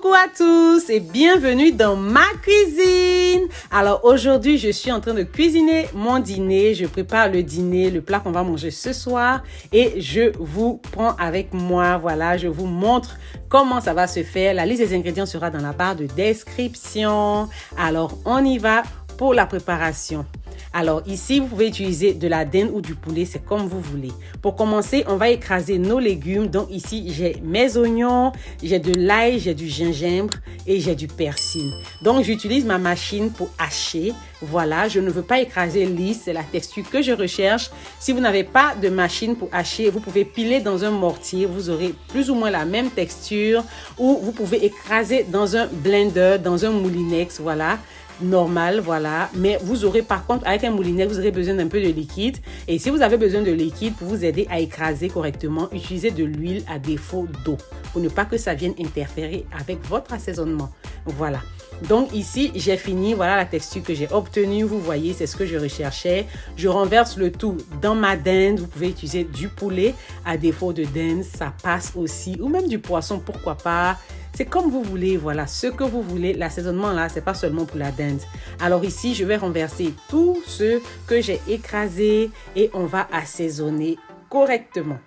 Coucou à tous et bienvenue dans ma cuisine. Alors aujourd'hui, je suis en train de cuisiner mon dîner. Je prépare le dîner, le plat qu'on va manger ce soir et je vous prends avec moi. Voilà, je vous montre comment ça va se faire. La liste des ingrédients sera dans la barre de description. Alors on y va pour la préparation. Alors ici, vous pouvez utiliser de la dinde ou du poulet, c'est comme vous voulez. Pour commencer, on va écraser nos légumes. Donc ici, j'ai mes oignons, j'ai de l'ail, j'ai du gingembre et j'ai du persil. Donc j'utilise ma machine pour hacher. Voilà, je ne veux pas écraser lisse, c'est la texture que je recherche. Si vous n'avez pas de machine pour hacher, vous pouvez piler dans un mortier. Vous aurez plus ou moins la même texture. Ou vous pouvez écraser dans un blender, dans un moulinex, voilà. Normal, voilà, mais vous aurez par contre avec un moulinet, vous aurez besoin d'un peu de liquide et si vous avez besoin de liquide pour vous aider à écraser correctement, utilisez de l'huile à défaut d'eau pour ne pas que ça vienne interférer avec votre assaisonnement. Voilà, donc ici j'ai fini, voilà la texture que j'ai obtenue, vous voyez, c'est ce que je recherchais. Je renverse le tout dans ma dinde. Vous pouvez utiliser du poulet à défaut de dinde, ça passe aussi, ou même du poisson, pourquoi pas. C'est comme vous voulez, voilà, ce que vous voulez. L'assaisonnement là, c'est pas seulement pour la dinde. Alors ici, je vais renverser tout ce que j'ai écrasé et on va assaisonner correctement.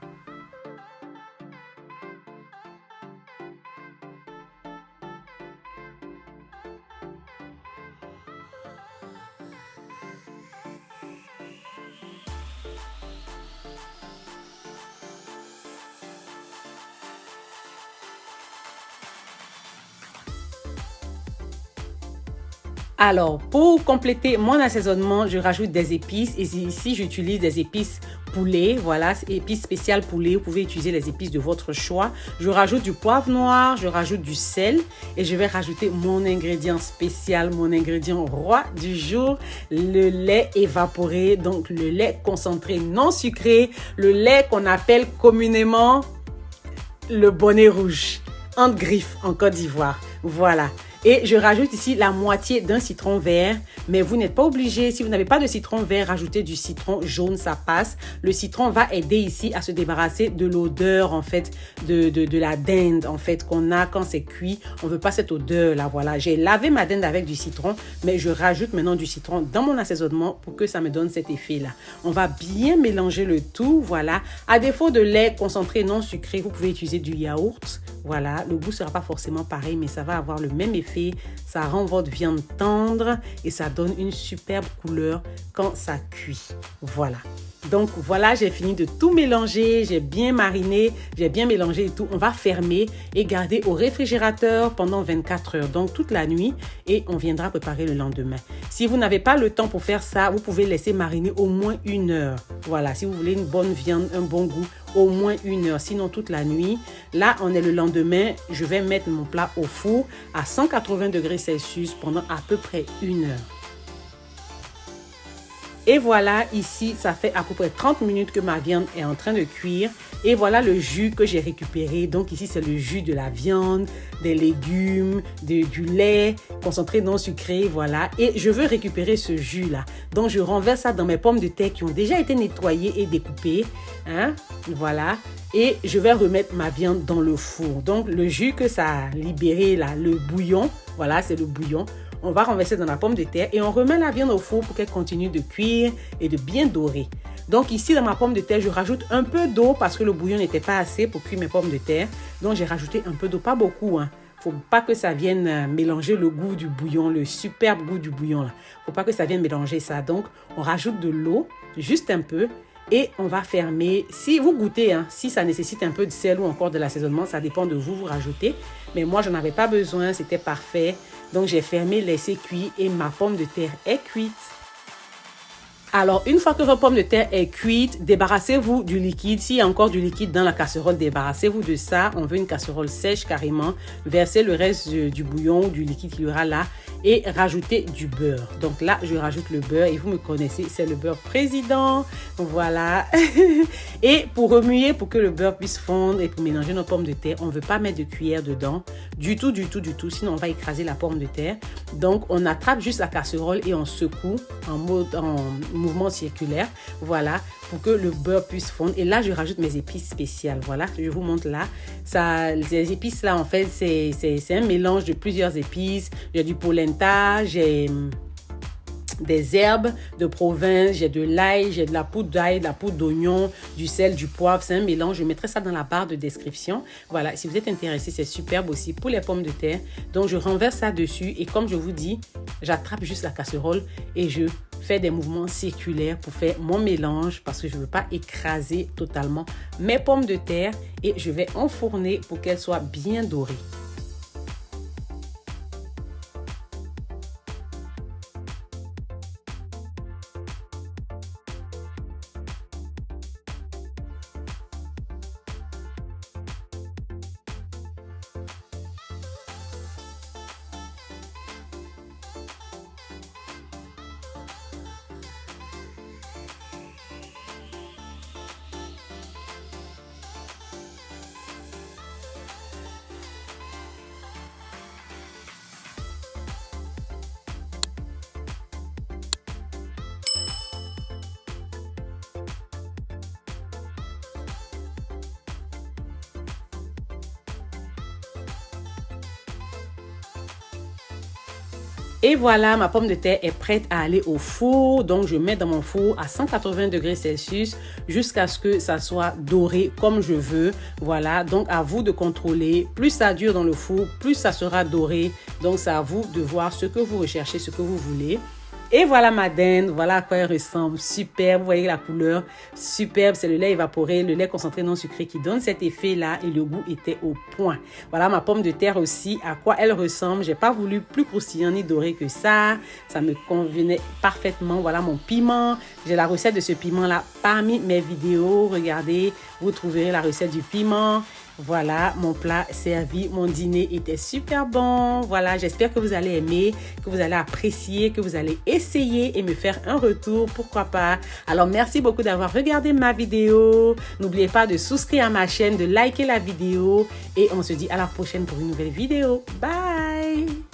Alors, pour compléter mon assaisonnement, je rajoute des épices. Et ici, j'utilise des épices poulet. Voilà, épices spéciales poulet. Vous pouvez utiliser les épices de votre choix. Je rajoute du poivre noir, je rajoute du sel. Et je vais rajouter mon ingrédient spécial, mon ingrédient roi du jour, le lait évaporé. Donc, le lait concentré non sucré. Le lait qu'on appelle communément le bonnet rouge. En griffe en Côte d'Ivoire. Voilà. Et je rajoute ici la moitié d'un citron vert, mais vous n'êtes pas obligé. Si vous n'avez pas de citron vert, rajoutez du citron jaune, ça passe. Le citron va aider ici à se débarrasser de l'odeur en fait de la dinde en fait qu'on a quand c'est cuit. On veut pas cette odeur là, voilà. J'ai lavé ma dinde avec du citron, mais je rajoute maintenant du citron dans mon assaisonnement pour que ça me donne cet effet là. On va bien mélanger le tout, voilà. À défaut de lait concentré non sucré, vous pouvez utiliser du yaourt. Voilà, le goût sera pas forcément pareil, mais ça va avoir le même effet. Ça rend votre viande tendre et ça donne une superbe couleur quand ça cuit. Voilà. Donc voilà, j'ai fini de tout mélanger, j'ai bien mariné, j'ai bien mélangé et tout. On va fermer et garder au réfrigérateur pendant 24 heures, donc toute la nuit, et on viendra préparer le lendemain. Si vous n'avez pas le temps pour faire ça, vous pouvez laisser mariner au moins 1 heure. Voilà, si vous voulez une bonne viande, un bon goût, au moins 1 heure, sinon toute la nuit. Là, on est le lendemain, je vais mettre mon plat au four à 180 degrés Celsius pendant à peu près 1 heure. Et voilà, ici, ça fait à peu près 30 minutes que ma viande est en train de cuire. Et voilà le jus que j'ai récupéré. Donc ici, c'est le jus de la viande, des légumes, du lait concentré non sucré, voilà. Et je veux récupérer ce jus-là. Donc, je renverse ça dans mes pommes de terre qui ont déjà été nettoyées et découpées. Hein? Voilà. Et je vais remettre ma viande dans le four. Donc, le jus que ça a libéré, là, le bouillon, voilà, c'est le bouillon. On va renverser dans la pomme de terre et on remet la viande au four pour qu'elle continue de cuire et de bien dorer. Donc ici, dans ma pomme de terre, je rajoute un peu d'eau parce que le bouillon n'était pas assez pour cuire mes pommes de terre. Donc j'ai rajouté un peu d'eau, pas beaucoup, hein. Faut pas que ça vienne mélanger le goût du bouillon, le superbe goût du bouillon là. Faut pas que ça vienne mélanger ça. Donc on rajoute de l'eau, juste un peu. Et on va fermer. Si vous goûtez, hein, si ça nécessite un peu de sel ou encore de l'assaisonnement, ça dépend de vous, vous rajoutez. Mais moi, je n'en avais pas besoin, c'était parfait. Donc, j'ai fermé, laissé cuire et ma pomme de terre est cuite. Alors, une fois que votre pomme de terre est cuite, débarrassez-vous du liquide. S'il y a encore du liquide dans la casserole, débarrassez-vous de ça. On veut une casserole sèche carrément. Versez le reste du bouillon ou du liquide qu'il y aura là et rajoutez du beurre. Donc là, je rajoute le beurre et vous me connaissez, c'est le beurre président. Voilà. Et pour remuer, pour que le beurre puisse fondre et pour mélanger nos pommes de terre, on ne veut pas mettre de cuillère dedans. du tout, du tout, du tout. Sinon, on va écraser la pomme de terre. Donc, on attrape juste la casserole et on secoue en mouvement circulaire. Voilà, pour que le beurre puisse fondre. Et là, je rajoute mes épices spéciales. Voilà, je vous montre là. Ça, les épices là, en fait, c'est un mélange de plusieurs épices. J'ai du polenta, j'ai des herbes de province, j'ai de l'ail, j'ai de la poudre d'ail, de la poudre d'oignon, du sel, du poivre. C'est un mélange. Je mettrai ça dans la barre de description. Voilà, si vous êtes intéressé, c'est superbe aussi pour les pommes de terre. Donc, je renverse ça dessus et comme je vous dis, j'attrape juste la casserole et je fais des mouvements circulaires pour faire mon mélange parce que je ne veux pas écraser totalement mes pommes de terre et je vais enfourner pour qu'elles soient bien dorées. Et voilà, ma pomme de terre est prête à aller au four. Donc, je mets dans mon four à 180 degrés Celsius jusqu'à ce que ça soit doré comme je veux. Voilà, donc à vous de contrôler. Plus ça dure dans le four, plus ça sera doré. Donc, c'est à vous de voir ce que vous recherchez, ce que vous voulez. Et voilà ma dinde, voilà à quoi elle ressemble, superbe, vous voyez la couleur, superbe, c'est le lait évaporé, le lait concentré non sucré qui donne cet effet-là et le goût était au point. Voilà ma pomme de terre aussi, à quoi elle ressemble, j'ai pas voulu plus croustillant ni doré que ça me convenait parfaitement. Voilà mon piment, j'ai la recette de ce piment-là parmi mes vidéos, regardez, vous trouverez la recette du piment. Voilà, mon plat servi, mon dîner était super bon. Voilà, j'espère que vous allez aimer, que vous allez apprécier, que vous allez essayer et me faire un retour, pourquoi pas. Alors, merci beaucoup d'avoir regardé ma vidéo. N'oubliez pas de souscrire à ma chaîne, de liker la vidéo et on se dit à la prochaine pour une nouvelle vidéo. Bye!